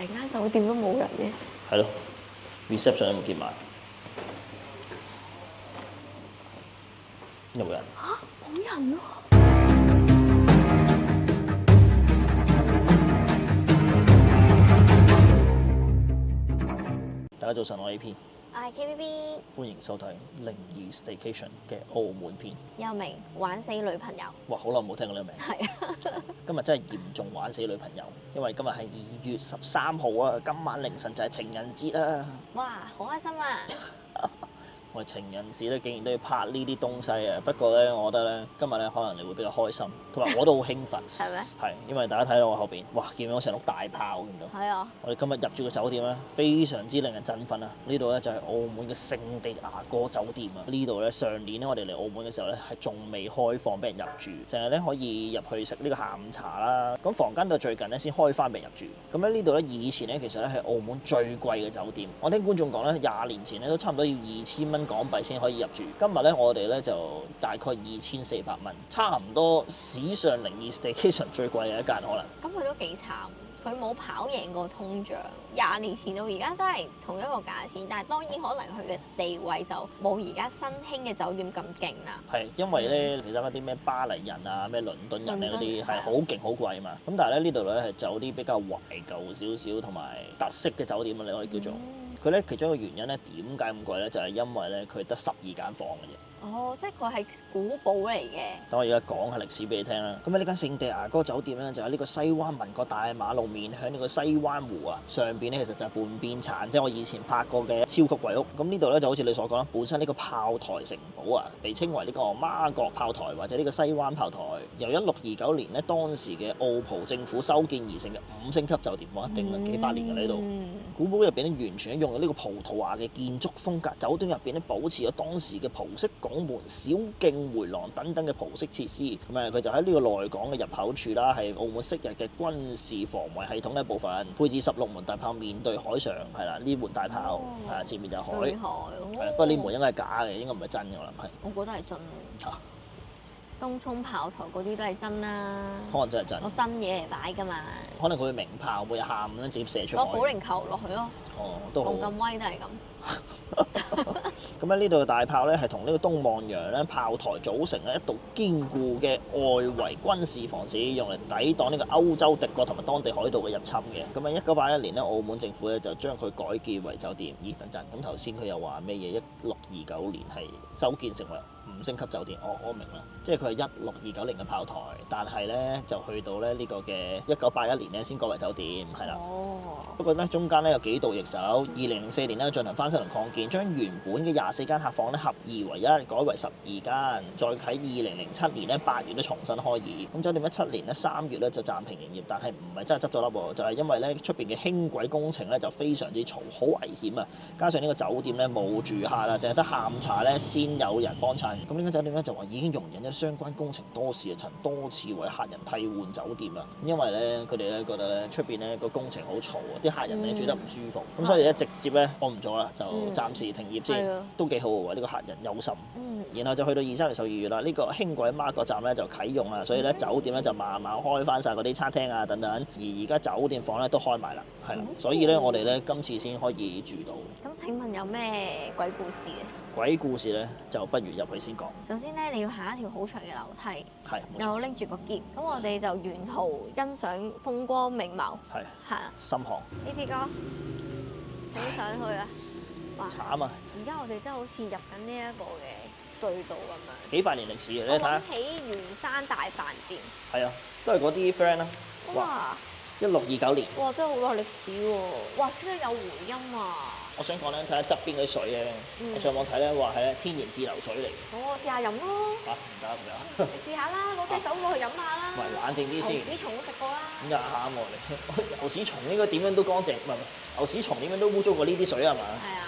成間酒店都冇人嘅。係咯 ，reception 有冇見埋？有冇人？冇人喎。大家早晨，我係 AP，我係 KBB，歡迎收睇靈異 Staycation 嘅澳門篇。又名玩死女朋友。哇，好耐冇聽過呢個名。係啊，今日真係嚴重玩死女朋友，因為今日係2月13號啊，今晚凌晨就係情人節啦。哇，好開心啊！我哋情人節咧，竟然都要拍呢啲東西啊！不過咧，我覺得咧，今日咧可能你會比較開心，同埋我都好興奮。係咩？係，因為大家睇到我後邊，哇！見到成碌大炮，見到。係啊。我哋今日入住個酒店咧，非常之令人振奮啊！呢度咧就係澳門嘅聖地牙哥酒店啊！呢度咧上年咧我哋嚟澳門嘅時候咧，係仲未開放俾人入住，淨係咧可以入去食呢個下午茶啦。咁房間到最近咧先開翻俾人入住。咁咧呢度咧以前咧其實咧係澳門最貴嘅酒店。我聽觀眾講咧，20年前咧都差唔多要2000蚊港幣先可以入住。今日咧我哋咧就大概2400蚊，差唔多史上靈異 Staycation 最貴嘅一間可能。咁佢都幾慘，佢冇跑贏過通脹。20年前到而家都係同一個價錢，但係當然可能佢嘅地位就冇而家新興嘅酒店咁勁啦。係因為咧，其實嗰啲咩巴黎人啊、咩倫敦人咧嗰啲係好勁好貴嘛。咁但係咧呢度咧係走啲比較懷舊少少同埋特色嘅酒店啊，你可以叫做。佢咧其中一個原因咧點解咁貴咧，就係因為咧佢得12間房嘅啫。哦，即係佢係古堡嚟嘅。等我而家講下歷史俾你聽啦。咁喺呢間聖地牙哥酒店咧，就喺呢個西灣民國大馬路面向呢個西灣湖啊，上邊咧其實就係半邊橙，即係我以前拍過嘅超級貴屋。咁呢度咧就好似你所講啦，本身呢個炮台城堡啊，被稱為呢個媽閣炮台或者呢個西灣炮台，由1629年咧當時嘅澳葡政府修建而成嘅5星級酒店，哇，定咗幾百年嘅呢度。古堡入邊咧完全用咗呢個葡萄牙嘅建築風格，酒店入邊咧保持咗當時嘅葡式拱門、小徑回廊等等嘅葡式設施。咁啊，佢就喺呢個內港嘅入口處啦，係澳門昔日嘅軍事防衛系統嘅一部分，配置16門大炮面對海上，係啦，呢門大炮係啊，前面就係海。係不過呢門應該係假嘅，應該唔係真嘅，我諗係。我覺得係真。東涌炮台嗰啲都係真啦，可能真係真。攞真嘢嚟擺㗎嘛。可能佢會鳴炮，每日下午咧直接射出海。攞保齡球落去咯。哦，都好。咁威都係咁。咁喺呢度嘅大炮咧，係同呢個東望洋咧炮台組成咧一道堅固嘅外圍軍事防線，用嚟抵擋呢個歐洲敵國同埋當地海盜嘅入侵嘅。咁啊，1981年咧，澳門政府咧就將佢改建為酒店。咦，等陣，咁頭先佢又話咩嘢？1629年係修建成為5星級酒店。我明啦，即係佢係1629年嘅炮台，但係咧就去到咧呢個嘅1981年咧先改為酒店，係啦。不過咧中間咧有幾度易手，2004年咧進行翻新同擴建，將原本嘅24間客房咧合二為一，改為12間，再喺2007年咧8月咧重新開業。咁酒店17年咧3月咧就暫停營業，但係唔係真係執咗笠喎，就係因為咧出邊嘅輕軌工程咧就非常之嘈，好危險啊！加上呢個酒店咧冇住客啦，淨係得下午茶咧先有人幫襯。咁呢間酒店咧就話已經容忍咗相關工程多時啊，曾多次為客人替換酒店啊。因為咧佢哋咧覺得咧出邊咧個工程好嘈啊，啲客人咧住得唔舒服，咁所以咧直接咧我唔做啦，就暫時停業先，都幾好喎，呢個客人有心。然後就去到23年12月啦，呢個輕軌媽閣站咧就啟用啦，所以咧酒店咧就慢慢開翻晒嗰啲餐廳啊等等，而家酒店房咧都開埋啦，係啦，所以咧我哋咧今次先可以住到。咁請問有咩鬼故事咧？鬼故事咧就不如入去先講。首先咧，你要行一條好長嘅樓梯，係，又拎住個篋。咁我哋就沿途欣賞風光明貌。係啊，心寒。AP 哥，請上去啊！哇，慘啊！而家我哋真係好似入緊呢一個嘅隧道咁樣。幾百年歷史嘅，你睇下。起元山大飯店。係啊，都係嗰啲 friend 啦。哇！1629年。哇！真係好耐歷史喎！哇！真係有回音啊！我想講咧，睇下側邊嗰啲水咧，我上網睇咧話係天然自流水嚟。我試下飲咯。唔得。你試下啦，攞隻手過去飲下啦。唔係冷靜啲先。牛屎蟲都食過啦。咁就啱喎你。牛屎蟲應該點樣都乾淨，唔係牛屎蟲點樣都污糟過呢啲水係嘛？係啊。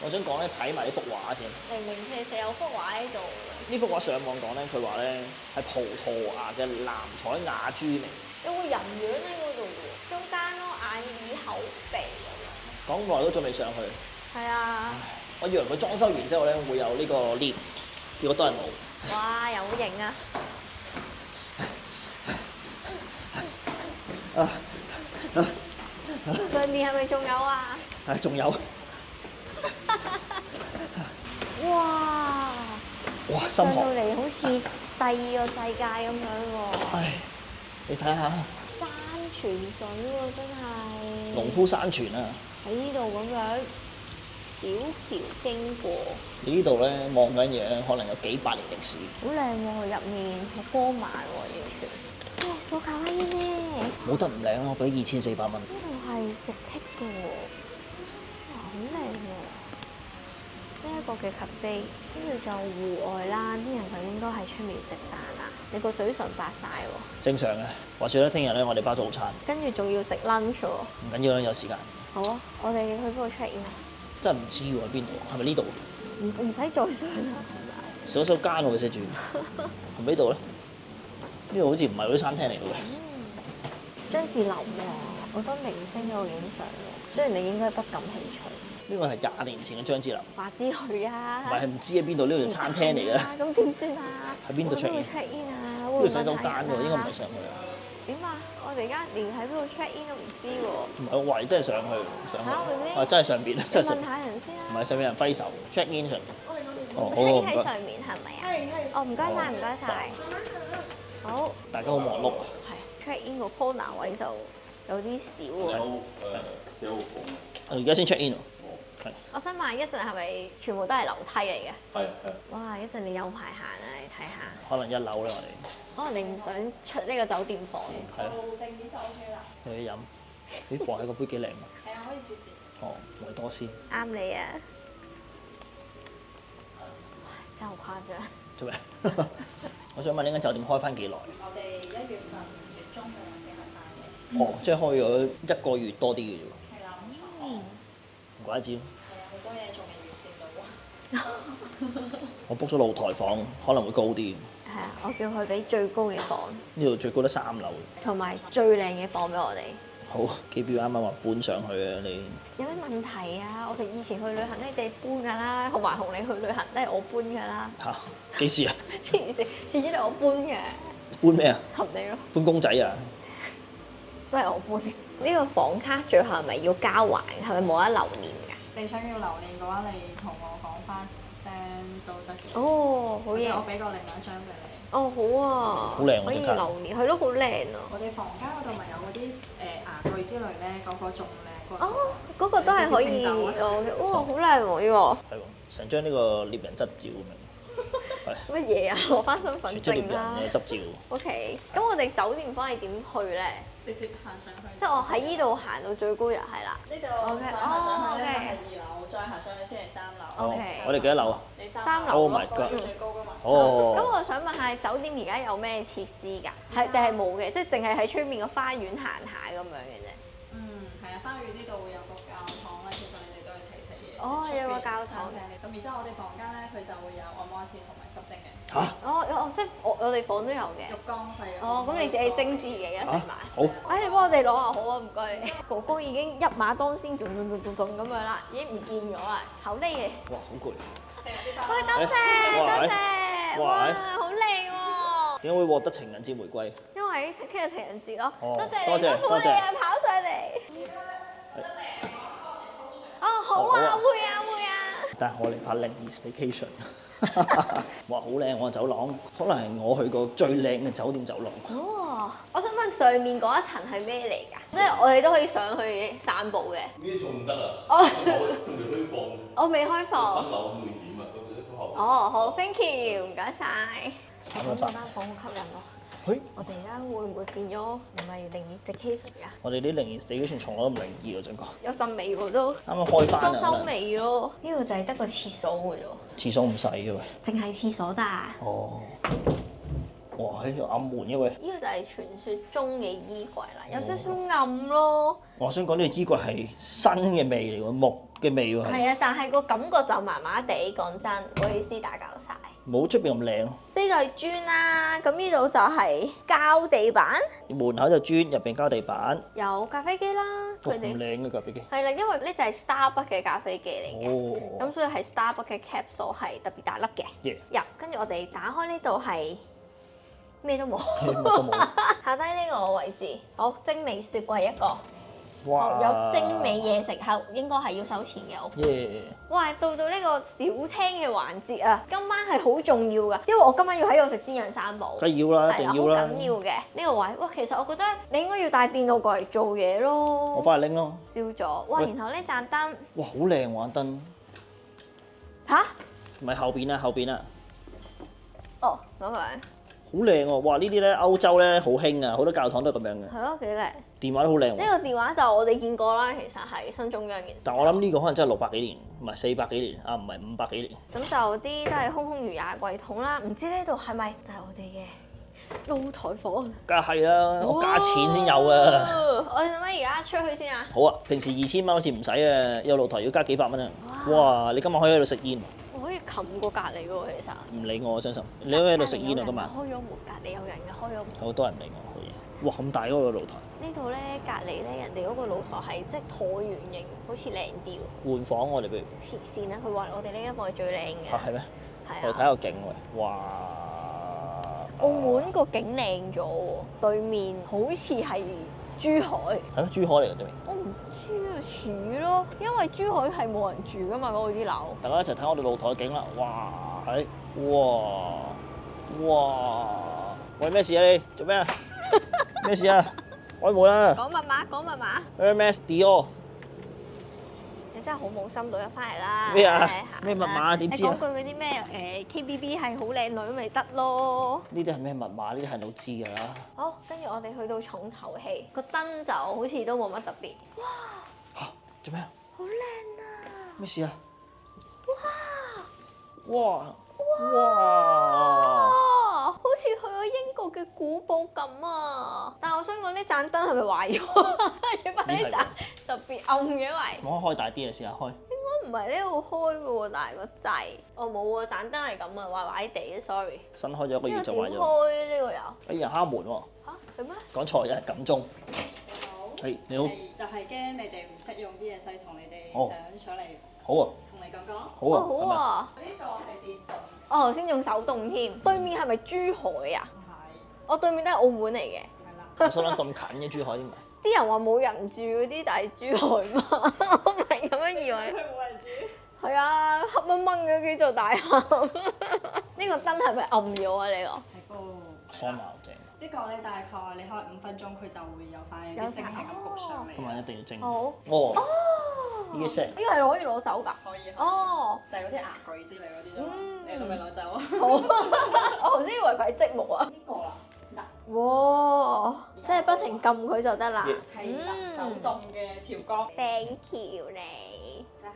我想講咧，睇埋呢幅畫先。零舍有幅畫喺度。呢幅畫上網講咧，佢話咧係葡萄牙嘅藍彩雅珠嚟。有個人樣喺嗰度喎，中間咯，眼耳口鼻咁樣。講耐都仲未上去。係啊。我以為佢裝修完之後咧會有呢個 lift，結果都係冇。哇！有型啊！上面係咪仲有啊？係仲有，哇！哇心上到寒，嚟好似第二個世界咁樣喎。唉，你睇下山泉水喎，真係。農夫山泉啊！喺呢度咁樣小橋經過，你呢度咧望緊嘢，可能有幾百年歷史。好靚喎，入面好光猛喎，呢條船。哇，數卡哇伊呢？冇得唔靚咯，我俾2400蚊。呢度係食剔嘅喎，哇，好靚喎！呢一個嘅 cafe，跟住就戶外啦，啲人就應該喺出面食飯啦。你個嘴唇白晒喎，正常嘅。話説咧，聽日咧我哋包早餐，跟住仲要食 lunch 喎。唔緊要啦，有時間。好啊，我哋去邊度 check in 啊？真係唔知喎，喺邊度？係咪呢度？唔使再上啊，係上間喎，寫住。係咪呢度咧？呢度好似唔係嗰啲餐廳嚟嘅喎。咪？張智霖喎，好多明星喺度影相喎。雖然你應該不感興趣，呢個係20年前嘅張智霖，話知佢啊。唔係唔知喺邊度？呢度餐廳嚟嘅。咁點算啊？喺邊度 check in？ check in 啊？呢度洗手間喎，應該唔係上去啊。點啊？我哋而家連喺邊度 check in 都唔知喎。唔係，我懷疑真係上去。嚇會咩啊，真係上邊啊，真係上問。下人先唔啦。係上面有人揮手 check in 上面。哦，好 check 喎， in 喺唔該。上面係咪啊？哦，唔該晒，唔該晒。好，大家好忙碌。係 check in 個 corner 位就有啲少喎。我而家先 check in 喎。係。我想問一陣係咪全部都係樓梯嚟嘅？係。哇！一陣你有排行啊，你睇下。可能1樓咧，我哋。可能你唔想出呢個酒店房。係啊。正點就 OK 啦。去飲。咦，哇！呢個杯幾靚啊！係啊，可以試試。哦，維多斯。啱你啊！真係好誇張。做咩？我想問呢間酒店開翻幾耐？我哋1月份2月中嘅陣時開翻嘅。哦，即係開咗1個月多啲嘅啫喎。係啦，冇錯。唔怪得知。係啊，好多嘢仲未完善到。我 book 咗露台房，可能會高啲。係啊，我叫佢俾最高嘅房，呢度最高得3樓。同埋最靚嘅房俾我哋。好，機票啱啱話搬上去啊，你。有咩問題啊？我哋以前去旅行咧，你哋搬㗎啦，同埋同你去旅行都係我搬㗎啦。嚇？幾時啊？黐線，次次都係我搬嘅，搬咩啊？合你咯，搬公仔啊？都係我搬嘅。呢個房卡最後係咪要交還？係咪冇得留念㗎？你想要留念嘅話，你同我講翻聲都得嘅。哦，好嘢或者。我俾個另外一張俾你。哦，好啊，好靚喎可以隻卡留念，係咯，好靚啊！我哋房間嗰度咪有嗰啲牙具之類咧，嗰個仲靚過。哦，嗰個都係可以直接清走啊攞嘅，哇，好靚喎呢係喎，成張呢個獵人執照咁樣。係。個乜嘢啊？攞翻身份全職獵人證啦嘅執照。 OK，咁我哋酒店房係點去咧？直接行上去。即係我喺呢度行到最高就係啦。呢度 OK，再行上去咧哦就係2樓，再行上去先係3樓。哦 OK 我哋幾多樓啊？你3樓 Oh my 我 god！哋最高噶嘛。咁哦。我想問下酒店而家有咩設施㗎？係定係冇嘅？即係淨係喺出面個花園行下咁樣嘅啫。嗯，係啊，花園呢度會有個教堂啦，其實你哋都去睇睇嘢。哦即係出邊有個教堂餐廳咁然之後我哋房間咧，佢就會有按摩廁同埋濕蒸嘅。嚇？哦，即係我哋房都有嘅。浴缸係啊。哦，咁你自己蒸自己一齊買。好。哎，你幫我哋攞啊，好啊，唔該你。哥哥已經一馬當先，仲咁樣啦，已經唔見咗啦，好呢嘅。哇，好攰。成日啲喂，多謝哇多謝，哇哇，好靚喎！點解會獲得情人節玫瑰？因為聽日情人節咯，哦多謝你，多謝辛苦你啊，多跑上嚟。哦，好啊，好啊會啊會啊。但係我嚟拍靈異 staycation。哇，好靚喎走廊，可能係我去過最靚嘅酒店走廊。哦，我想問上面嗰一層係咩嚟㗎？即係我哋都可以上去散步嘅。呢層唔得啊！哦我仲未開放，我未開新放。樓會點啊？都後。哦，好，thank you，唔該晒。 300嗰間房好吸引喎。嘿，我哋而家會唔會變咗唔係靈異 station 㗎？我哋啲靈異 staycation 從來都唔靈異喎，想講。有陣味喎都。啱啱開翻裝修啊！味咯，呢度就係得個廁所嘅啫廁所唔細嘅喂。喎，淨係廁所咋？哦。哇，喺度暗門嘅喂。呢個就係傳說中嘅衣櫃啦，有少少暗咯。我想講呢個衣櫃係新嘅味嚟喎，木嘅味喎係。係啊，但係個感覺就麻麻地，講真，唔好意思打攪晒。冇出邊咁靚咯。呢個係磚啦，咁呢度就係膠地板，門口就磚，入邊膠地板。有咖啡機啦，哇，佢哋咁靚嘅咖啡機。係啦，因為呢就係 Starbucks 嘅咖啡機嚟嘅。哦。咁所以係 Starbucks 嘅 capsule 係特別大粒嘅。耶入，跟住我哋打開呢度係咩都冇，乜都冇。下低呢個位置，好精美雪櫃一個，哇！有精美嘢食後應該係要收錢嘅。我耶！哇，到呢個小廳嘅環節啊，今晚係好重要㗎，因為我今晚要喺度食煎釀三寶。梗係要啦，一定係啊，好要啦。緊要嘅呢個位。哇，其實我覺得你應該要帶電腦過嚟做嘢咯。我翻去拎咯。燒咗，哇！喂然後呢盞燈哇，好靚喎燈，吓？唔係後邊啊，後邊啊，哦，咁樣好靚喎！哇，呢啲咧歐洲咧好興啊，好多教堂都係咁樣嘅，係咯，幾靚。電話都好靚呢喎。個電話就我哋見過啦，其實係新中央嘅。但我諗呢個可能真係600幾年，唔係400幾年啊，唔係500幾年。咁就啲都係空空如也櫃桶啦，唔知呢度係咪就係我哋嘅露台房？梗係啦，我加錢先有啊。我哋使唔使而家出去先啊？好啊，平時2000蚊好似唔使啊，有露台要加幾百蚊啊。哇！你今晚可以喺度食煙，我可以冚過隔離嘅喎，其實。唔理我相信。你可以喺度食煙啊今晚。開咗門，隔離有人嘅，開咗門。好多人唔理我可以。哇！咁大嗰個露台，呢度咧隔離咧，人哋嗰個露台係即係橢圓形，好似靚啲喎。換房我哋不如黐線啦！佢話我哋呢一個係最靚嘅。嚇係咩？係我哋睇啊。下個景喎，哇！澳門個景靚咗喎，對面好似係珠海。係咩？珠海嚟㗎對面。我唔知啊，似咯，因為珠海係冇人住噶嘛，嗰度啲樓。大家一齊睇我哋露台嘅景啦！哇！係哇！喂，咩事啊你？做咩啊？咩事啊？開門啦講密碼，講密碼。 ！Hermes Dior 你真係好冇深度，入翻嚟啦。咩啊係咩密碼點知啊你講句嗰啲咩KBB 係好靚女咪得咯。呢啲係咩密碼？呢啲係老知㗎啦。好，跟住我哋去到重頭戲，個燈就好似都冇乜特別。嚇！做咩啊？好靚啊！咩事啊？哇！哇！哦，好似去咗英國嘅古堡咁啊！但係我想講呢盞燈係咪壞咗？點解呢盞特別暗嘅為？我開大啲啊，試下開。我唔係呢度開嘅喎，但係個掣，我冇啊，盞燈係咁啊，壞壞地嘅，sorry。新開咗一個月就壞呢個點咗。開呢個又哎呀，敲門喎！嚇係咩？講錯，有人撳鐘。好，係你好，就係驚你哋唔識用啲嘢細，同你哋哦想上嚟好啊，同你講講。好啊，哦好啊！呢個係電動，我頭先用手動添。對面係咪珠海啊？唔係，我對面都係澳門嚟嘅。係啦。我想諗咁近嘅珠海點解？啲人話冇人住嗰啲就係珠海嘛，我唔係咁樣以為。佢冇人住。係啊，黑掹掹嘅幾座大廈。呢個燈係咪暗咗啊？呢係個桑拿正，呢個咧，大概你開5分鐘，佢就會有塊有啲蒸汽咁焗上嚟。今晚一定要蒸。個好。哦，呢個 set 呢個係可以攞走㗎。可以。哦，就係嗰啲牙具之類嗰啲啫嘛。嗯你係咪攞走啊？好。我頭先以為佢係積木啊。呢個啦，嗱，哇！即係不停撳佢就得啦。係啦，手動嘅調光。 Thank you 你。就係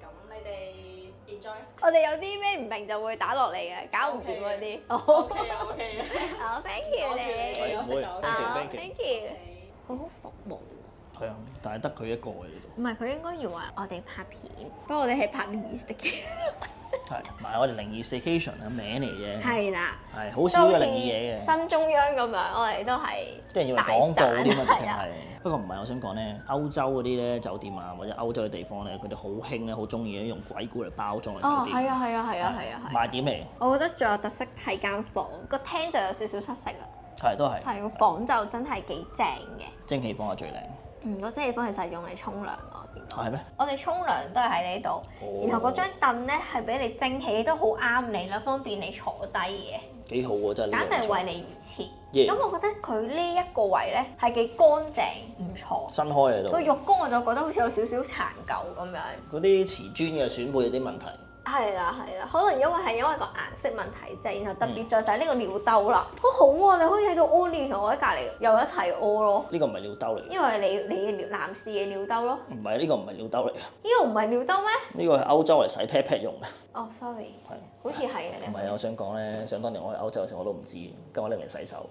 咁，你哋 enjoy。我哋有啲咩唔明就會打落嚟嘅，搞唔掂嗰啲。好。 OK 啊，OK 啊。好，thank you 你。唔會好 thank you，thank you ，thank you。好好服務。係啊，但係得佢一個嘅呢度。唔係，佢應該以為我哋拍片，不過我哋係拍靈異的。係，唔係我哋靈異 station 嘅名嚟啫。係啦，係好少嘅靈異嘢嘅，新中央咁樣，我哋都係啲人以為廣告添啊，直情係啊係。不過唔係，我想講咧，歐洲嗰啲咧酒店啊，或者歐洲嘅地方咧，佢哋好興咧，好中意用鬼故嚟包裝個哦，酒店。係啊，係啊，係啊，係啊，係。賣點嚟，我覺得最有特色係間房，個廳就有少少失色啦。係都係係個房就真係幾正嘅。蒸氣房係最靚。個蒸氣房其實係用嚟沖涼我見到。係咩？我哋沖涼都係喺呢度，哦然後嗰張凳咧係俾你蒸氣，都好啱你啦，方便你坐低嘅，幾好喎，真係呢簡個唔錯。直係為你而設。 Yeah 咁我覺得佢呢一個位咧係幾乾淨，唔錯。新開喺度，個浴缸我就覺得好似有少少殘舊咁樣。嗰啲瓷磚嘅選配有啲問題。係啦係啦，可能因為個顏色問題啫，然後特別在就係呢個尿兜啦，好啊！你可以喺度屙尿，同我喺隔離又一齊屙咯。呢個唔係尿兜嚟嘅，因為你嘅男士嘅尿兜咯，唔係呢個唔係尿兜嚟嘅，呢個唔係尿兜咩？呢個係歐洲嚟洗 pat pat 用嘅。哦，sorry，係好似係嘅唔係啊？我想講咧，想當年我去歐洲嘅時候我都唔知，今日我拎嚟洗手。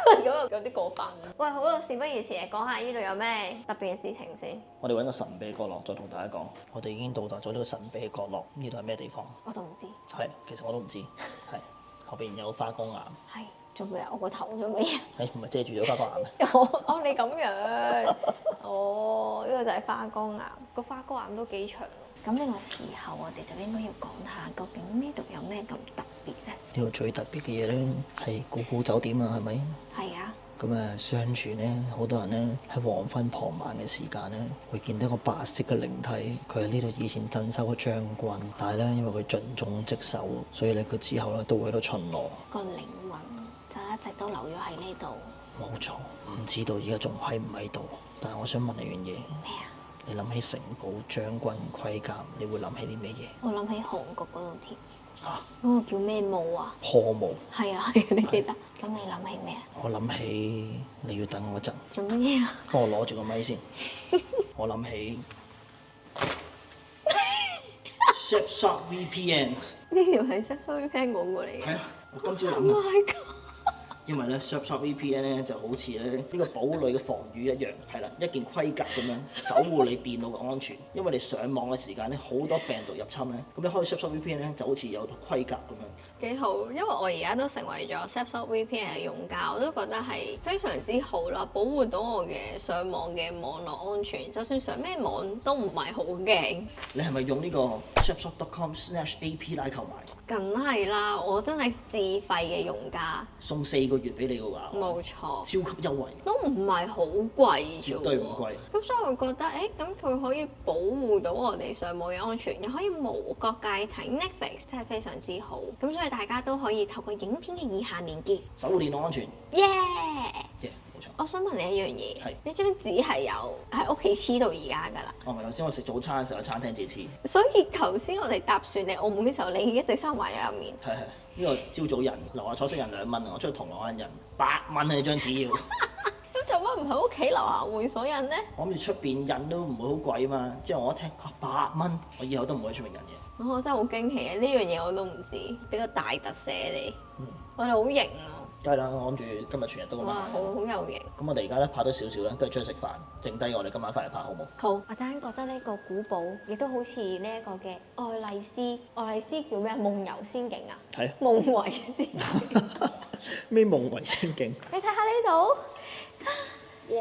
咁又有啲過分。喂，好啦，事不宜遲，講下呢度有咩特別嘅事情先。我哋揾個神秘角落再同大家講，我哋已經到達咗呢個神秘嘅角落，呢度係咩地方？我都唔知。係，其實我都唔知。係後邊有花崗岩，係做咩啊？我個頭做咩啊？唔係遮住咗花崗岩咩？哦，你咁樣。哦，呢個就係花崗岩，個花崗岩都幾長。咁呢個時候，我哋就應該要講下究竟呢度有咩咁特別咧？呢度最特別嘅嘢咧係古堡酒店啊，係咪？係啊，咁啊，相傳咧，好多人咧喺黃昏傍晚嘅時間咧，會見到一個白色嘅靈體，佢喺呢度以前鎮守嘅將軍，但係咧因為佢盡忠職守，所以咧佢之後咧都會喺度巡邏。個靈魂就一直都留咗喺呢度。冇錯，唔知道而家仲喺唔喺度？但係我想問你樣嘢，咩啊？你諗起城堡將軍盔甲，你會諗起啲咩嘢？我諗起韓國嗰度添。嚇，嗰個叫咩墓啊？破墓。係啊係啊，你記得？咁你諗起咩啊？我諗起你要等我一陣，做乜嘢啊？幫我攞住個咪先。我諗起 Surfshark VPN。呢條係 Surfshark VPN 講過嚟嘅。係啊，我今朝 Oh 諗啊。 my god！因為咧 Surfshark VPN 咧就好似咧呢個堡壘嘅防禦一樣，係啦，一件盔甲咁樣守護你電腦嘅安全。因為你上網嘅時間咧好多病毒入侵咧，咁你開 Surfshark VPN 咧就好似有盔甲咁樣。幾好，因為我而家都成為咗 Surfshark VPN 嘅用家，我都覺得係非常之好啦，保護到我嘅上網嘅網絡安全。就算上咩網都唔係好驚。你係咪用呢個 surfshark.com/ap 拉購買？梗係啦，我真係自費嘅用家，送4個月俾你嘅話，冇錯，超級優惠，都唔係好貴啫喎。絕對唔貴。咁所以我覺得，咁佢可以保護到我哋上網嘅安全，又可以無國界睇 Netflix，真係非常之好。咁所以大家都可以透過影片嘅以下連結，守護電腦安全，耶！冇錯。我想問你一樣嘢，係你張紙係有喺屋企黐到而家㗎啦。哦，唔係頭先我食早餐嘅時候喺餐廳自己黐。所以頭先我哋搭船嚟澳門嘅時候，你已經食收埋咗入面。係呢個朝早人樓下坐息人2蚊啊，我出去銅鑼灣人8蚊啊！你張紙要。咁做乜唔喺屋企樓下會所印呢？我諗住出邊印都唔會好貴啊嘛。之後我一聽8蚊，我以後都唔會喺出面印嘢。我真係好驚喜啊！呢樣嘢我都唔知，比較大特寫你。我哋好型啊！梗係啦，我諗住今日全日都咁哇，樣。好有型。咁我哋而家咧拍多少少啦，跟住出去食飯，剩低我哋今晚翻嚟拍好冇？好，我陣間覺得呢個古堡亦都好似呢一個嘅愛麗絲叫咩啊？夢遊仙境啊？係啊。夢維仙境。咩夢為仙境？你睇下呢度。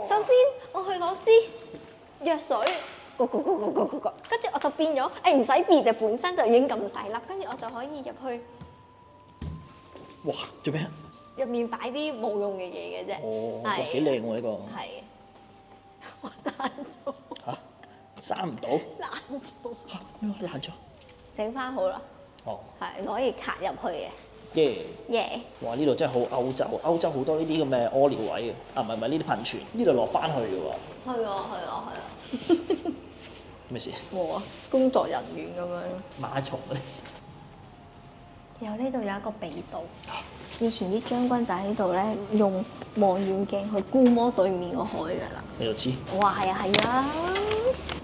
首先我去攞支藥水，跟住我就變咗，唔使變就本身就已經咁細粒，跟住我就可以入去哇！做咩啊？入面擺啲冇用嘅嘢嘅啫。哦，哇係幾靚喎呢個。係。我爛咗。嚇？閂唔到？爛咗。嚇？咩話爛咗？整翻好啦。哦。係可以卡入去嘅。耶！耶！哇！呢度真係好歐洲，歐洲好多呢啲咁嘅屙尿位嘅，啊唔係呢啲噴泉，呢度落翻去嘅喎。係啊。咩事？冇啊，工作人員咁樣。馬蟲嗰啲。然後呢度有一個秘道，以前啲將軍就喺度咧，用望遠鏡去觀摩對面個海㗎啦。你就知。哇，係啊係啊。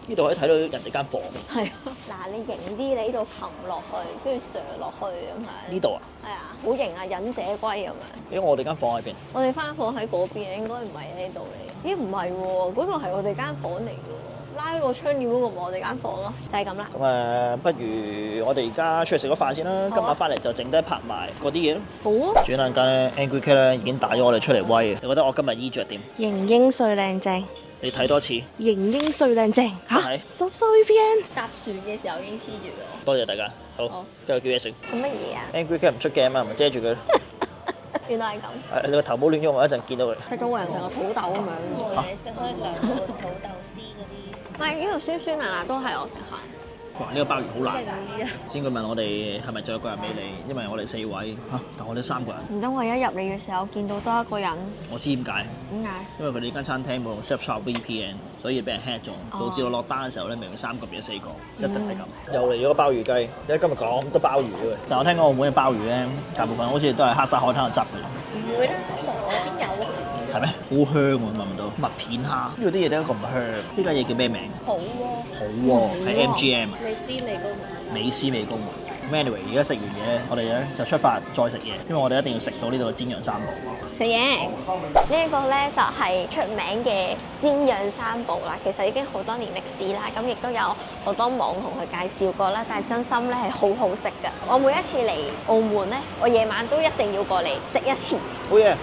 呢度可以睇到人哋間房。係啊。嗱，你型啲，你呢度擒落去，跟住上落去咁樣。呢度啊？係啊，好型啊，忍者龜咁樣。因為我哋間房喺邊？我哋間房喺嗰邊，應該唔係呢度嚟。咦，唔係喎，嗰度係我哋間房嚟嘅喎。拉個窗簾嗰個咪我哋間房咯，就係咁啦。咁不如我哋而家出去食個飯先啦。今晚翻嚟就剩低拍埋嗰啲嘢咯。好啊。轉眼間咧 Angry Cat 咧已經帶咗我哋出嚟威。你覺得我今日衣着點？型英帥靚正。你睇多次。型英帥靚正嚇。係。Surfshark VPN。搭船嘅時候已經黐住咗。多謝大家。好。跟住叫嘢食。做乜嘢啊 Angry Cat 唔出鏡啊嘛，咪遮住佢。原來係咁。你個頭冇亂喐，我一陣見到佢。食到個人成個土豆咁樣。我哋食開2個土豆絲嗰啲。唔係呢度酸酸辣辣都係我食開。哇！呢個鮑魚好辣。先佢問我哋係咪仲有個人俾你，因為我哋4位嚇，但我哋3個人。唔通我一入嚟嘅時候見到多一個人？我知點解。點解？因為佢哋間餐廳冇用 Surfshark VPN，所以俾人 hack 咗，導致我落單嘅時候咧，明明3個變咗4個，一定係咁。又嚟咗個鮑魚雞，點解今日講咁多鮑魚嘅？但我聽講澳門嘅鮑魚咧，大部分好似都係黑沙海灘度執嘅。唔會啦，傻啊，邊有啊？係咩？好香喎，聞唔到麥片蝦。呢度啲嘢點解咁香？呢間嘢叫咩名？好喎，好喎，係 MGM 啊。美斯美高梅。美斯美高梅。咁 anyway，而家食完嘢咧，我哋咧就出發再食嘢，因為我哋一定要食到呢度嘅煎釀三寶。食嘢呢一個咧就係出名嘅煎釀三寶啦，其實已經好多年歷史啦，咁亦都有好多網紅去介紹過啦，但係真心咧係好好食㗎。我每一次嚟澳門咧，我夜晚都一定要過嚟食一次。好嘢！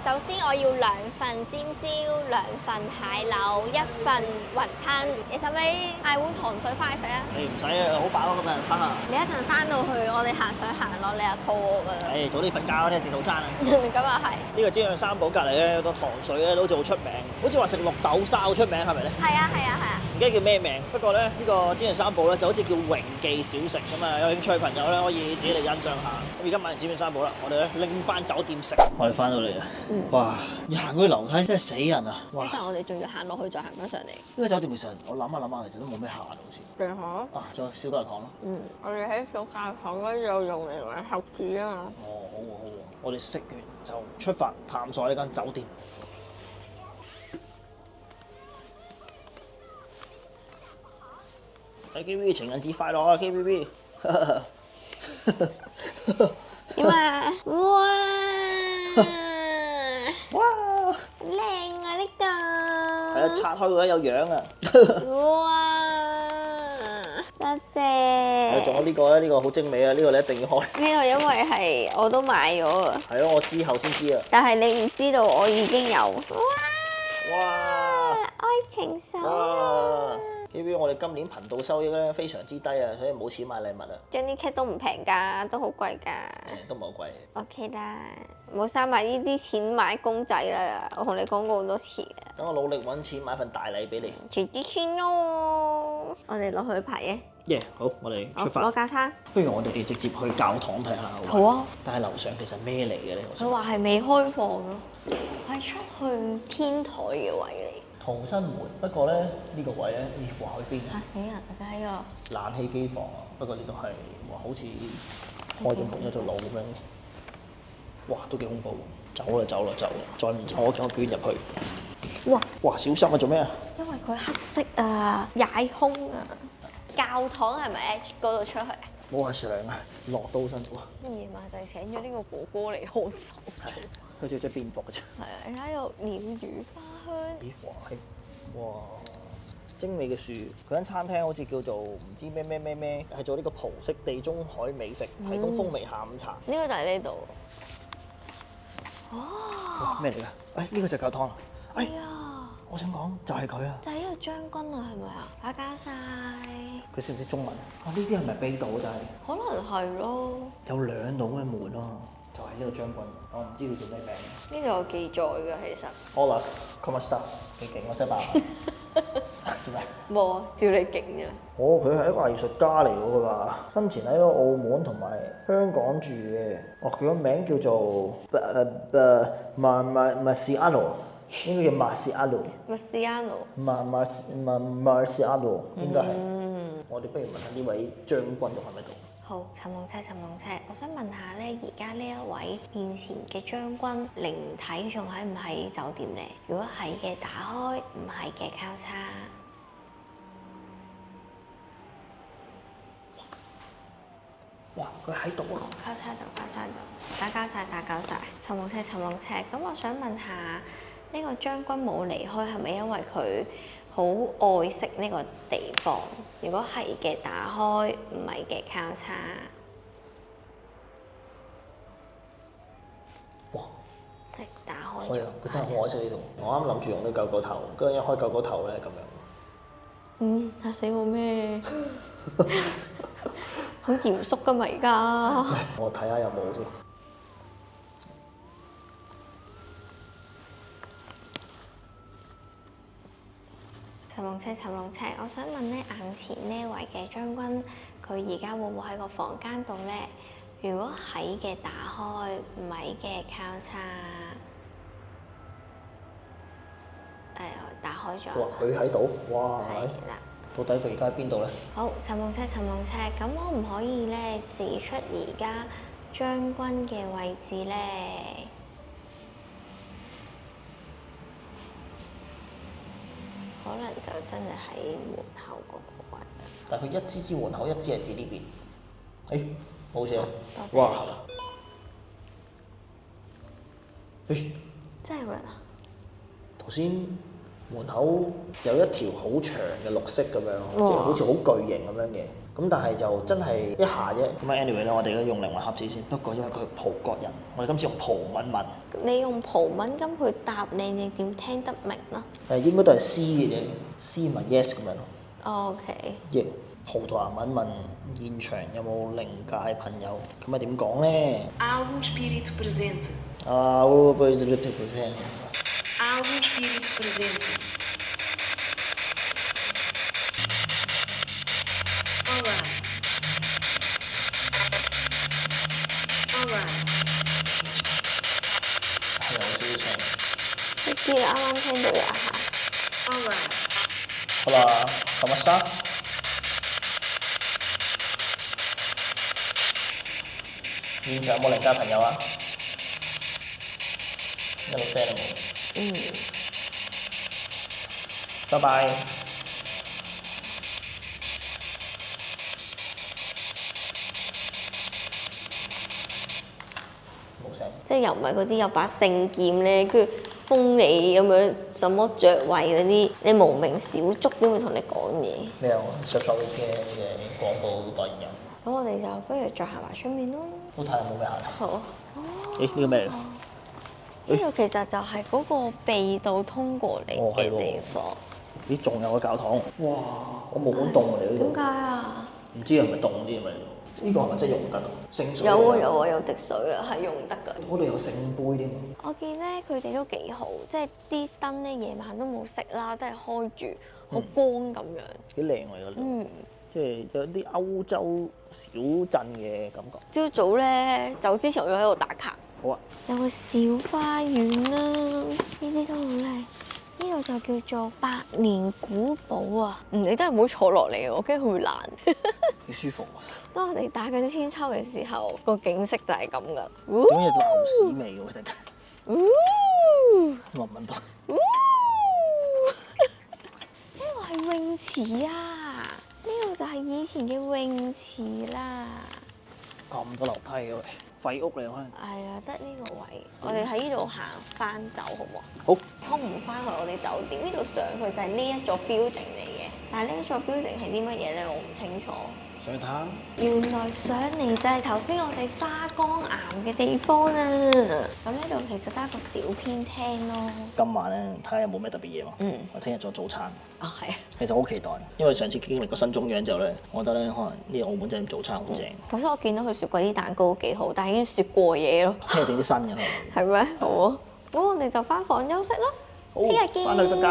首先我要2份尖椒、2份蟹柳、1份雲吞。你使唔使嗌碗糖水翻去食啊？你唔使啊，好飽啊今日，哈哈。你一陣翻嚟到去，我哋行上行落，你又肚餓㗎啦。誒，早啲瞓覺啊，聽日食早餐啊！咁又係。呢個煎釀三寶隔離咧有個糖水咧，好似好出名，好似話食綠豆沙好出名，係咪咧？係啊係啊係啊！唔記得叫咩名，不過咧呢個煎釀三寶咧就好似叫榮記小食咁啊！有興趣嘅朋友咧可以自己嚟欣賞下。咁而家買完煎釀三寶啦，我哋咧拎翻酒店食。我哋翻到嚟啦，哇！行嗰啲樓梯真係死人啊！哇！但係我哋仲要行落去再行翻上嚟。呢個酒店其實我諗下諗下，其實都冇咩行好似。最好。啊，仲有小教堂咯。我哋喺小教堂嗰度用嚟玩盒子啊嘛。哦，好喎好喎，我哋食完就出發探索呢間酒店。KTV 情人節快樂啊 KTV！點啊？哇！哇！靚啊呢個！係啊，拆開佢有樣啊！哇！多謝。仲有呢個咧，呢個好精美啊！呢個你一定要開。呢個因為係我都買咗啊，係咯，我之後先知啊。但係你唔知道我已經有。哇！愛情手哇！KTV 我哋今年頻道收益咧非常之低啊，所以冇錢買禮物啊。將啲 cat 都唔平㗎，都好貴㗎。都唔係好貴。OK 啦，冇嘥埋呢啲錢買公仔啦，我同你講過好多次嘅。等我努力揾錢買份大禮俾你。遲啲先咯，我哋落去排嘢。耶！好，我哋出發。攞架餐。不如我哋直接去教堂睇下。好啊。但係樓上其實咩嚟嘅咧？佢話係未開放咯，係出去天台嘅位嚟。逃生門，不過咧呢個位咧，咦話去邊啊？嚇死人啊！真係啊！冷氣機房啊，不過呢度係哇，好似開咗門一條路咁樣。哇，都幾恐怖。走啦走啦走啦，再唔走我叫我捲入去。哇哇，小心啊！做咩啊？因為佢黑色啊，踩空啊。教堂係咪 Edge 嗰度出去啊？冇話上啊，落都好辛苦啊。夜晚就係請咗呢個哥哥嚟看守。係，佢仲要着便服嘅啫。係啊，你睇度鳥語花香。咦哇係，哇精美嘅樹，佢間餐廳好似叫做唔知咩咩咩咩，係做呢個葡式地中海美食，提供風味下午茶。呢個就係呢度。哇咩嚟㗎？呢個就係教堂啦。係啊，我想講就係佢啊。就係呢個將軍啊，係咪啊？打交晒。佢識唔識中文？啊呢啲係咪秘道就係？可能係咯。有兩道嘅門咯，就係呢個將軍。我唔知佢叫咩名。呢度有記載㗎，其實。Hola，come está？幾勁啊，西班牙。做咩？冇啊，照你勁啫。哦，佢係一個藝術家嚟㗎嘛，生前喺個澳門同埋香港住嘅。哦，佢個名叫做Marciano， 應該叫 Marciano。Marciano 應該係。我哋不如問下呢位將軍仲喺咪度？好，尋龍車，我想問下咧，而家呢一位面前嘅將軍靈體仲喺唔喺酒店咧？如果係嘅，打開；唔係嘅，交叉。哇！佢喺度啊！交叉就交叉就，打交晒。尋龍車，咁我想問下，呢個將軍冇離開係咪因為佢好愛惜呢個地方？如果係嘅，打開；唔係嘅，交叉。哇！係打開。係啊，佢真係好愛惜呢度。我啱諗住用呢救個頭，跟住一開救個頭咧咁樣。嚇死我咩？好嚴肅㗎嘛而家。我睇下有冇先。尋龍車，我想問咧，眼前呢位嘅將軍，佢而家會唔會喺個房間度咧？如果喺嘅打開，唔係嘅交叉。打開咗。哇！佢喺度，哇！係啦。到底佢而家喺邊度咧？好，尋龍車，咁可唔可以咧指出而家將軍嘅位置咧？可能就真係喺門口嗰個位。但係佢一支指門口，一支係指呢邊。誒，冇事啊！多謝哇！誒，真係有人啊！頭先門口有一條好長嘅綠色咁樣，即係好似好巨型咁樣嘅。咁但係就真係一下啫。咁啊，anyway 咧，我哋都用靈魂盒子先。不過因為佢係葡國人，我哋今次用葡文問。你用葡文咁佢答你，你點聽得明啊？應該都係 C 嘅啫，C 咪 yes 咁樣咯。OK。耶！葡萄牙文問現場有冇靈界朋友，咁咪點講咧？ Há algum espírito presente? 啊，我背住啲條聲。 Há algum espírito presente? Olá. Olá. 係有少少聲。呢啲啱啱聽到一下， Olá. 好啦，咁啊沙。現場有冇靈界朋友啊？一粒聲都冇。嗯，拜拜。冇聲。即係又唔係嗰啲有把聖劍咧，跟住封你咁樣，什麼爵位嗰啲，你無名小卒都會同你講嘢。咩啊？十手嘅廣告代言人。咁我哋就不如再行埋出面咯。好睇下冇咩行。好。誒呢個咩嚟？呢度其實就係嗰個秘道通過嚟嘅地方。咦，仲有個教堂？哇！我冇咁凍啊！你呢度點解啊？唔知係咪凍啲咪？呢個係咪真係用得？聖水有啊有啊有滴水啊，係用得㗎。嗰度有聖杯添。我見咧佢哋都幾好，即係啲燈咧夜晚都冇熄啦，都係開住，好光咁樣。幾靚喎！嗰度，嗯，即係有啲歐洲小鎮嘅感覺。朝早咧走之前我要喺度打卡。好啊！有個小花園啦，呢啲都好靚。呢度就叫做百年古堡啊！你真係唔好坐落嚟，我驚佢會爛。幾舒服啊！當我哋打緊千秋嘅時候，個景色就係咁噶。點解有牛屎味嘅喎？突然間，聞唔聞到？呢個係泳池啊！呢度就係以前嘅泳池啦。咁多樓梯嘅喂，廢屋嚟可能。係啊，得呢個位，我哋喺呢度行翻走好唔好？好。通唔翻去我哋酒店呢度上去就係呢一座 building 嚟嘅，但係呢一座 building 係啲乜嘢咧？我唔清楚。上去睇下。原來上嚟就係頭先我哋花崗岩嘅地方啊！咁呢度其實得一個小偏廳咯。今晚咧睇下有冇咩特別嘢喎。嗯。我聽日做早餐。啊，係啊。其實好期待，因為上次經歷過新中央之後咧，我覺得咧可能呢個澳門真係早餐好正。頭先我見到佢雪櫃啲蛋糕幾好，但係已經雪過嘢咯。聽日整啲新嘅可能。係咩？好啊！咁我哋就翻房休息啦。好，聽日見。翻去瞓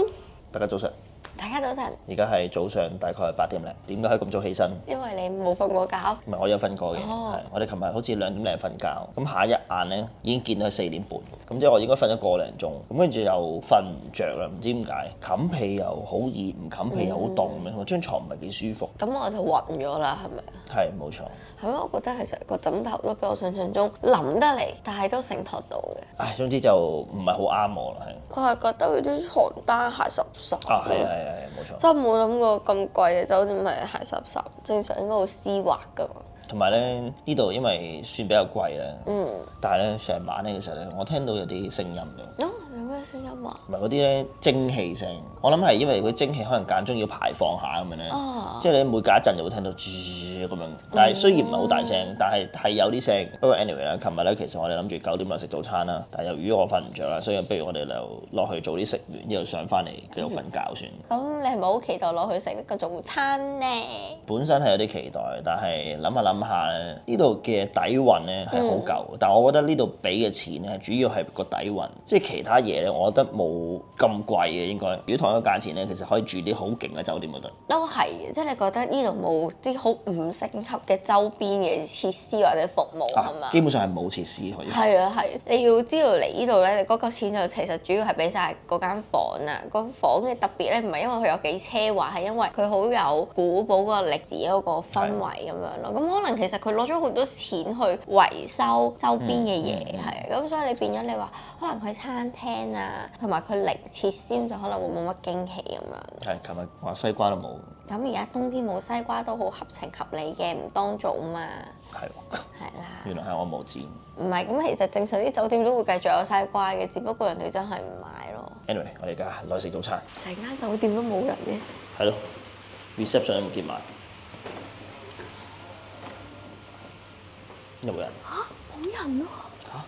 覺。大家早晨。大家早晨。而家係早上大概係8點零，點解可以咁早起身？因為你冇瞓過覺。唔係，我有瞓過嘅，哦係我哋琴日好似2點零瞓覺，咁下一晏咧已經見到係4點半，咁即係我應該瞓咗個零鐘，咁跟住又瞓唔着啦，唔知點解，冚被又好熱，唔冚被又好凍咁樣，張床唔係幾舒服。咁我就暈咗啦，係咪？係冇錯。係咯，我覺得其實個枕頭都比我想象中腍得嚟，但係都承托到嘅。唉，總之就唔係好啱我啦，係。我係覺得佢啲床單鞋濕濕。啊，係冇錯。真係冇諗過咁貴嘅酒店係鞋濕濕，正常應該好絲滑㗎嘛。同埋咧，呢度因為算比較貴咧，嗯。但係咧成晚咧其實咧，我聽到有啲聲音嘅。哦，有咩聲音啊？唔係嗰啲咧蒸氣聲，我諗係因為佢蒸氣可能間中要排放下咁樣咧，啊即係你每隔一陣就會聽到吱咁樣。但係雖然唔係好大聲，但係有啲聲。不過 anyway 啦，琴日咧其實我哋諗住9點落食早餐啦，但係由於我瞓唔着啦，所以不如我哋就落去早啲食完，之後上翻嚟繼續瞓覺算。咁你係咪好期待落去食呢個早餐呢？本身係有啲期待，但係諗下咧，呢度嘅底蘊咧係好舊，但係我覺得呢度俾嘅錢咧主要係個底蘊，即係其他嘢咧，我覺得冇咁貴嘅應該。如果同一個價錢咧，其實可以住啲好勁嘅酒店都得。都係嘅，即係你覺得呢度冇啲好5星級嘅周邊嘅設施或者服務係嘛？基本上係冇設施可以。係啊係，你要知道嚟呢度咧，你嗰個錢就其實主要係俾晒嗰間房啊。個房嘅特別咧，唔係因為佢有幾奢華，係因為佢好有古堡嗰個歷史嗰個氛圍咁樣咯。咁可能其實佢攞咗好多錢去維修周邊嘅嘢，係咁所以你變咗你話可能佢餐廳啊，同埋佢零設施就可能會冇乜驚喜咁樣。係，琴日話西瓜都冇。咁而家冬天冇西瓜都好合情合理嘅，唔當造嘛。係喎。係啦。原來係我冇知。唔係，咁其實正常啲酒店都會繼續有西瓜嘅，只不過人哋真係唔買咯。Anyway，我哋而家落去食早餐。成間酒店都冇人嘅。係咯 ，reception 有冇見埋？有冇人？嚇，冇人咯！嚇，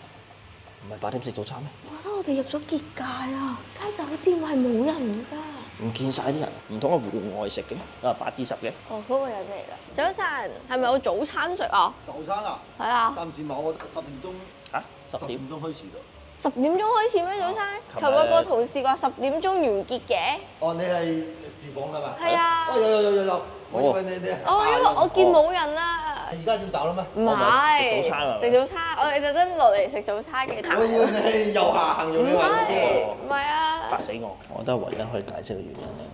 唔係8點食早餐咩？我覺得我哋入咗結界啊！間酒店係冇人㗎。唔見晒啲人，唔通係戶外食嘅？8至10嘅。哦，嗰個有咩嚟㗎？早晨，係咪有早餐食啊？早餐啊，係啊，暫時冇啊，10點鐘嚇10點10點鐘開始㗎。 10點鐘開始咩早餐？琴日個同事話10點鐘完結嘅。哦，你係廚房㗎嘛？係啊。哦，有，我以為你係。哦，因為我見冇人啊。而家要走啦咩？唔係食早餐啊食早餐，我哋特登落嚟食早餐嘅。我以為你係遊客行咗唔呢係，唔係啊。嚇死我！我覺得唯一可以解釋嘅原因咧，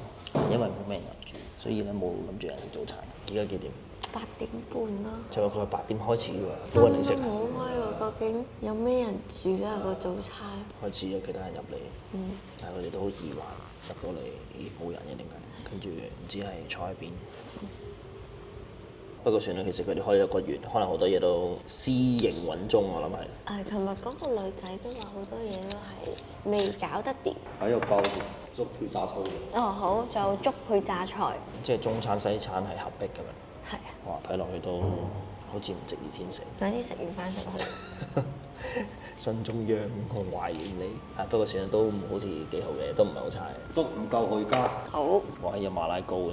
因為冇咩人入住，所以咧冇諗住人食早餐。而家幾點8點半啦。就話佢係8點開始喎，冇人嚟食。好開喎，究竟有咩人煮啊個早餐？開始有其他人入嚟，嗯，但係佢哋都好疑惑入到嚟，咦冇人嘅點解？跟住唔知係坐喺邊。不過算啦，其實佢哋開咗1個月，可能好多嘢都私營穩中，我諗係。琴日嗰個女仔都話好多嘢都係未搞得掂。還有包粥配炸菜。哦，好，仲有粥配榨菜。即係中餐西餐係合璧咁樣。係啊，哇！睇落去都好似唔值2000食。快啲食完飯上去。新中央，我懷念你。啊，不過算啦，都好似幾好嘅，都唔係好差嘅。粥唔夠可以加。好，我係有馬拉糕嘅，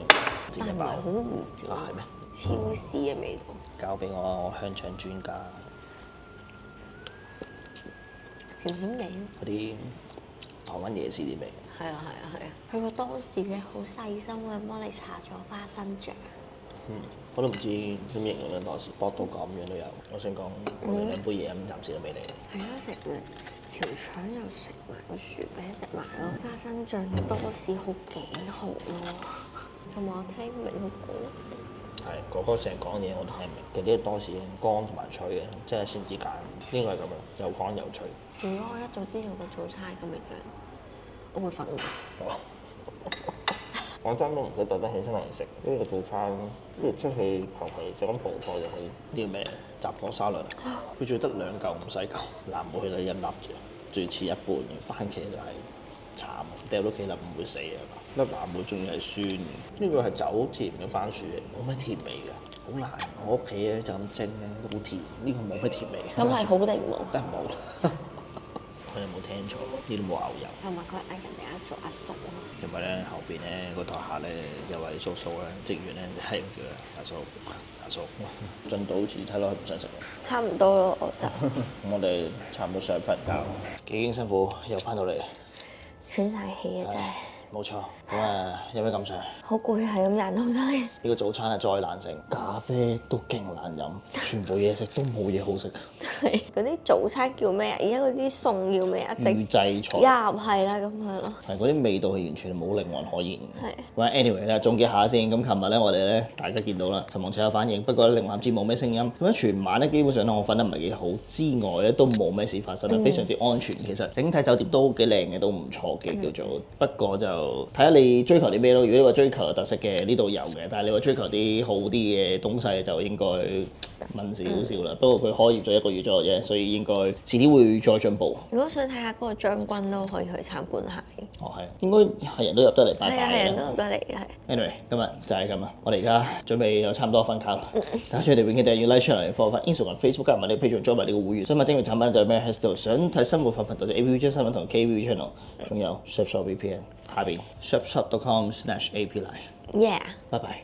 自己但係唔係包。好熱啊，係咩？超市嘅味道。交俾我啊！我香腸專家。甜甜地。嗰啲台灣夜市啲味。係啊係啊係啊！佢個多士咧好細心咁幫你搽咗花生醬。我都唔知點形容咧，當時搏到咁樣都有。我想講，我哋2杯嘢飲，暫時都未嚟。係啊，食完條腸又食埋個薯餅食埋咯，花生醬嘅多士好幾好咯。同埋我聽唔明佢講。係哥哥成日講嘢我都聽唔明。其實呢個多士乾同埋脆嘅，即係先至揀，應該係咁樣，又乾又脆。如果我一早知道個早餐咁嘅樣，我會瞓覺。我真都唔使特登起身嚟食呢個早餐，不如出去求其食緊葡菜就可以。呢個咩雜果沙律啊？佢仲要得2嚿唔使嚿，嗱唔好去到1粒啫，最似一半嘅番茄就係慘，掉到幾粒唔會死啊！粒藍莓仲要係酸嘅，呢個係走甜嘅番薯嚟，冇咩甜味嘅，好難。我屋企咧就咁蒸咧都好甜，呢個冇咩甜味。咁係好定唔好？梗係冇啦。佢哋冇聽錯，呢度冇牛油。同埋佢嗌人哋做阿叔啊嘛。因為咧後邊咧個台客咧有位叔叔咧職員咧係咁叫嘅大叔，大叔。進度好似睇落去唔想食喎。差唔多咯，我覺得。咁我哋差唔多想瞓覺，幾經辛苦又翻到嚟，喘晒氣啊真係。冇錯。咁啊有咩感想？好攰，係咁人好真係。呢個早餐係再難食，咖啡都勁難飲，全部嘢食都冇嘢好食。係嗰啲早餐叫咩啊？而家嗰啲餸叫咩啊？預製菜。係啦，咁樣咯。係嗰啲味道係完全冇靈魂可言。係。喂，anyway 咧，總結下先。咁琴日咧，我哋咧大家見到啦，陳夢齊有反應，不過咧靈魂節冇咩聲音。咁樣全晚咧，基本上咧我瞓得唔係幾好，之外咧都冇咩事發生啦，非常之安全。其實整體酒店都幾靚嘅，都唔錯嘅叫做。不過就睇下你追求啲咩咯。如果你話追求有特色嘅，呢度有嘅。但係你話追求啲好啲嘅東西，就應該問少少啦。不過佢開業咗1個月左右啫，所以應該遲啲會再進步。如果想睇下嗰個將軍都可以去參觀下。哦，係，應該係人都入得嚟拜拜嘅。係人都入得嚟嘅。Anyway，今日就係咁啦。我哋而家準備又差唔多瞓覺啦。大家注意永記訂閱 like channel 嚟 follow 翻 Instagram、Facebook 加埋你 Patreon join 埋你個會員。新買精美產品就係咩 Hashtag 想睇生活發頻道就 APP 新聞同 KV channel，仲有 Shopshop VPN 下邊 shopshop.com/APLive。Yeah。拜拜。